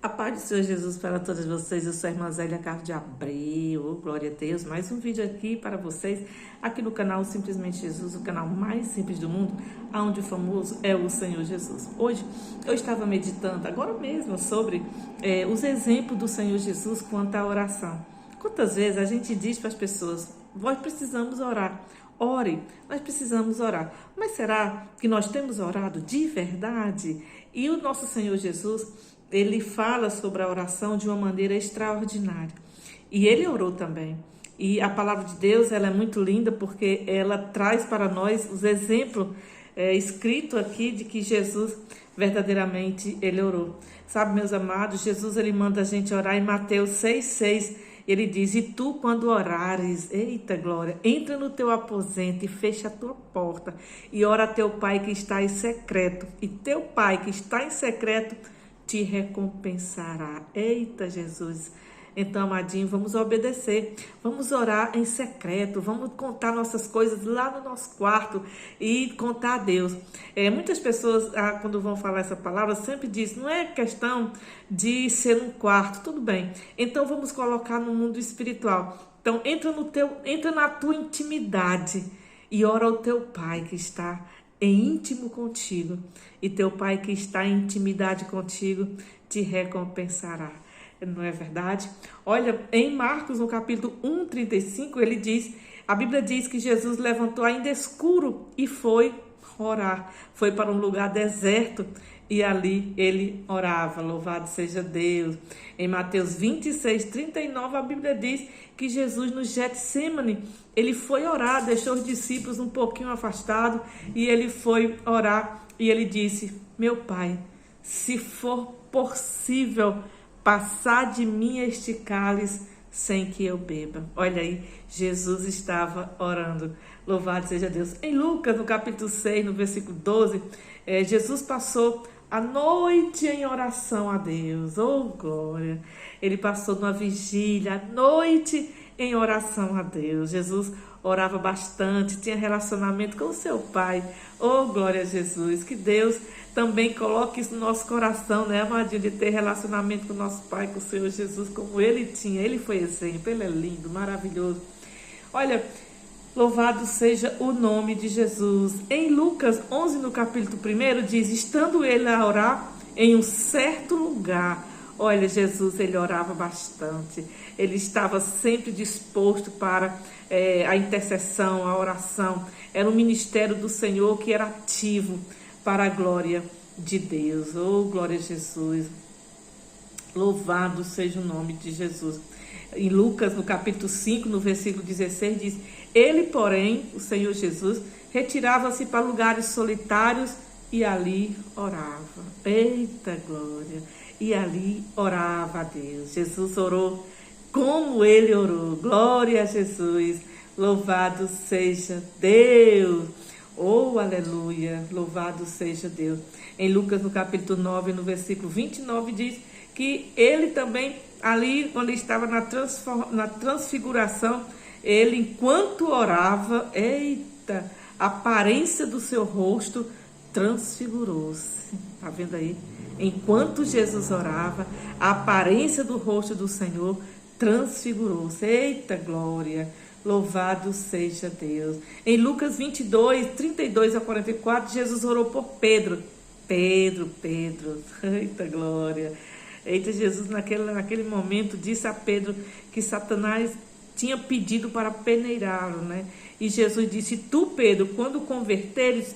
A paz do Senhor Jesus para todos vocês. Eu sou a irmã Zélia Carlos de Abreu. Glória a Deus. Mais um vídeo aqui para vocês, aqui no canal Simplesmente Jesus, o canal mais simples do mundo, onde o famoso é o Senhor Jesus. Hoje eu estava meditando, agora mesmo, sobre os exemplos do Senhor Jesus quanto à oração. Quantas vezes a gente diz para as pessoas, nós precisamos orar. Ore, nós precisamos orar. Mas será que nós temos orado de verdade? E o nosso Senhor Jesus, ele fala sobre a oração de uma maneira extraordinária. E ele orou também. E a palavra de Deus, ela é muito linda porque ela traz para nós os exemplos escritos aqui de que Jesus verdadeiramente ele orou. Sabe, meus amados, Jesus ele manda a gente orar em Mateus 6,6. Ele diz, e tu quando orares, eita glória, entra no teu aposento e fecha a tua porta e ora a teu pai que está em secreto. E teu pai que está em secreto te recompensará. Eita Jesus! Então, amadinho, vamos obedecer, vamos orar em secreto, vamos contar nossas coisas lá no nosso quarto e contar a Deus. Muitas pessoas, quando vão falar essa palavra, sempre dizem, não é questão de ser um quarto, tudo bem. Então, vamos colocar no mundo espiritual. Então, entra na tua intimidade e ora ao teu Pai que está em íntimo contigo. E teu Pai que está em intimidade contigo te recompensará. Não é verdade? Olha, em Marcos, no capítulo 1:35, ele diz, a Bíblia diz que Jesus levantou ainda escuro e foi orar. Foi para um lugar deserto e ali ele orava. Louvado seja Deus. Em Mateus 26:39, a Bíblia diz que Jesus no Getsêmani, ele foi orar, deixou os discípulos um pouquinho afastados e ele foi orar e ele disse, meu Pai, se for possível, passar de mim este cálice sem que eu beba. Olha aí, Jesus estava orando. Louvado seja Deus. Em Lucas, no capítulo 6, no versículo 12, Jesus passou a noite em oração a Deus. Oh, glória! Ele passou numa vigília, a noite em oração a Deus. Jesus orava bastante, tinha relacionamento com o seu Pai. Oh, glória a Jesus! Que Deus também coloque isso no nosso coração, né, amadinho, de ter relacionamento com o nosso Pai, com o Senhor Jesus, como ele tinha. Ele foi exemplo, ele é lindo, maravilhoso. Olha, louvado seja o nome de Jesus. Em Lucas 11, no capítulo 1, diz, estando ele a orar em um certo lugar. Olha, Jesus, ele orava bastante. Ele estava sempre disposto para a intercessão, a oração. Era um ministério do Senhor que era ativo para a glória de Deus. Oh, glória a Jesus. Louvado seja o nome de Jesus. Em Lucas, no capítulo 5, no versículo 16, diz, ele, porém, o Senhor Jesus, retirava-se para lugares solitários e ali orava. Eita glória! E ali orava a Deus. Jesus orou como ele orou. Glória a Jesus. Louvado seja Deus. Oh, aleluia. Louvado seja Deus. Em Lucas, no capítulo 9, no versículo 29, diz que ele também, ali, quando estava na transfiguração, ele, enquanto orava, eita, a aparência do seu rosto transfigurou-se. Está vendo aí? Enquanto Jesus orava, a aparência do rosto do Senhor transfigurou-se. Eita glória! Louvado seja Deus. Em Lucas 22, 32 a 44, Jesus orou por Pedro. Pedro. Eita glória! Eita, Jesus naquele momento disse a Pedro que Satanás tinha pedido para peneirá-lo, né? E Jesus disse, tu, Pedro, quando converteres,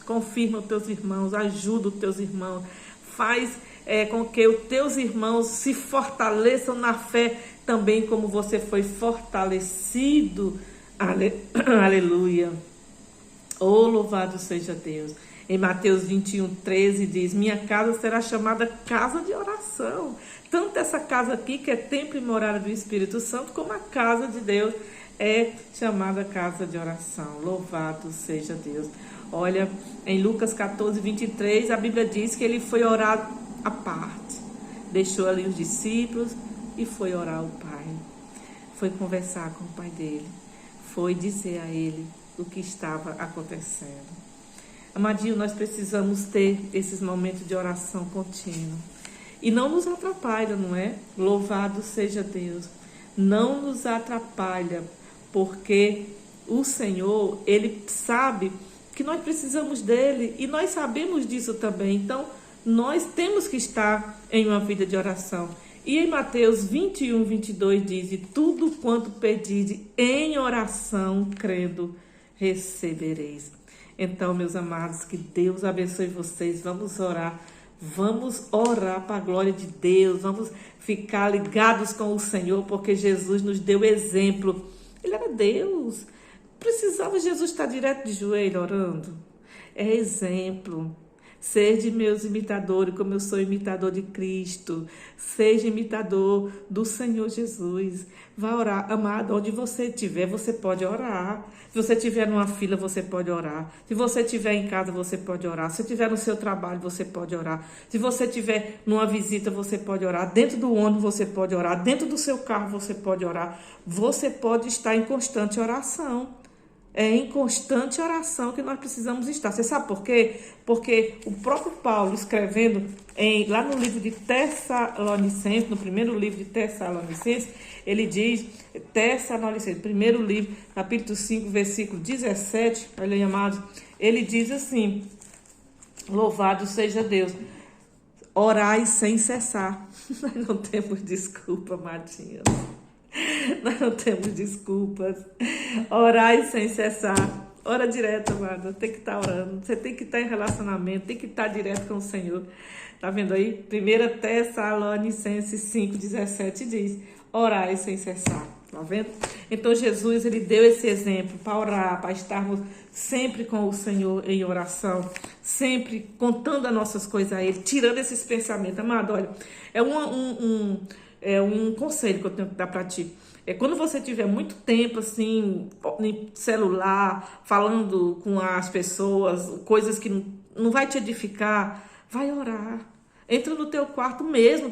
confirma os teus irmãos, ajuda os teus irmãos, faz com que os teus irmãos se fortaleçam na fé, também como você foi fortalecido. Aleluia. Oh, louvado seja Deus. Em Mateus 21:13 diz, minha casa será chamada casa de oração. Tanto essa casa aqui, que é templo e morada do Espírito Santo, como a casa de Deus é chamada casa de oração. Louvado seja Deus. Olha, em Lucas 14:23, a Bíblia diz que ele foi orar à parte. Deixou ali os discípulos e foi orar ao Pai. Foi conversar com o Pai dele. Foi dizer a ele o que estava acontecendo. Amadinho, nós precisamos ter esses momentos de oração contínua. E não nos atrapalha, não é? Louvado seja Deus. Não nos atrapalha, porque o Senhor, Ele sabe que nós precisamos dEle e nós sabemos disso também. Então, nós temos que estar em uma vida de oração. E em Mateus 21, 22 diz: e tudo quanto pedide em oração, crendo, recebereis. Então, meus amados, que Deus abençoe vocês. Vamos orar para a glória de Deus. Vamos ficar ligados com o Senhor, porque Jesus nos deu exemplo. Ele era Deus. Precisava Jesus estar direto de joelho orando? É exemplo. Seja meus imitadores, como eu sou imitador de Cristo. Seja imitador do Senhor Jesus. Vá orar. Amado, onde você estiver, você pode orar. Se você estiver numa fila, você pode orar. Se você estiver em casa, você pode orar. Se você estiver no seu trabalho, você pode orar. Se você estiver numa visita, você pode orar. Dentro do ônibus, você pode orar. Dentro do seu carro, você pode orar. Você pode estar em constante oração. É em constante oração que nós precisamos estar. Você sabe por quê? Porque o próprio Paulo, escrevendo lá no livro de Tessalonicenses, no primeiro livro de Tessalonicenses, ele diz, Tessalonicenses, primeiro livro, capítulo 5, versículo 17, olha aí, amados, ele diz assim: louvado seja Deus, orai sem cessar. Nós não temos desculpa, Matinhas. Nós não temos desculpas. Orai sem cessar. Ora direto, amado. Tem que estar orando. Você tem que estar em relacionamento. Tem que estar direto com o Senhor. Tá vendo aí? 1 Tessalonicenses 5:17 diz: orai sem cessar. Tá vendo? Então Jesus, ele deu esse exemplo para orar, para estarmos sempre com o Senhor em oração, sempre contando as nossas coisas a Ele, tirando esses pensamentos. Amado, olha, é um conselho que eu tenho que dar para ti. É quando você tiver muito tempo assim, em celular, falando com as pessoas, coisas que não vai te edificar, vai orar. Entra no teu quarto mesmo,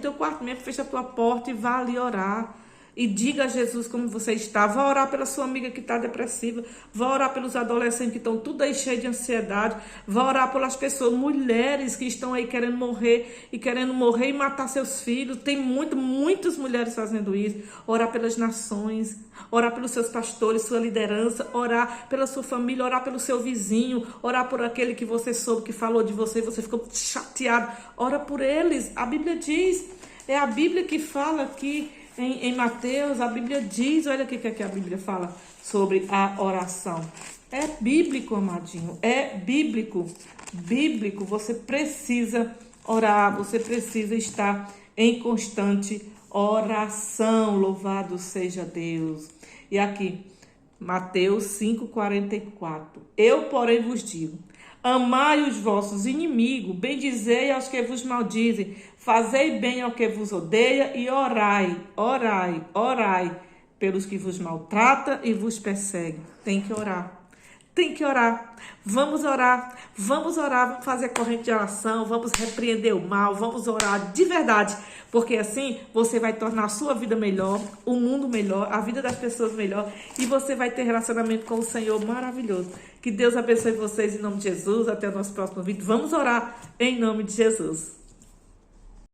fecha a tua porta e vá ali orar. E diga a Jesus como você está. Vá orar pela sua amiga que está depressiva. Vá orar pelos adolescentes que estão tudo aí cheios de ansiedade. Vá orar pelas pessoas, mulheres que estão aí querendo morrer e matar seus filhos. Tem muitas mulheres fazendo isso. Orar pelas nações. Orar pelos seus pastores, sua liderança. Orar pela sua família. Orar pelo seu vizinho. Orar por aquele que você soube que falou de você e você ficou chateado. Ora por eles. A Bíblia diz. É a Bíblia que fala aqui. Em Mateus, a Bíblia diz, olha o que a Bíblia fala sobre a oração. É bíblico, amadinho, é bíblico. Bíblico, você precisa orar, você precisa estar em constante oração. Louvado seja Deus. E aqui, Mateus 5:44. Eu, porém, vos digo: amai os vossos inimigos, bendizei aos que vos maldizem, fazei bem ao que vos odeia e orai pelos que vos maltratam e vos perseguem. Tem que orar. Vamos orar, vamos fazer corrente de oração, vamos repreender o mal, vamos orar de verdade, porque assim você vai tornar a sua vida melhor, o mundo melhor, a vida das pessoas melhor e você vai ter relacionamento com o Senhor maravilhoso. Que Deus abençoe vocês em nome de Jesus. Até o nosso próximo vídeo. Vamos orar em nome de Jesus.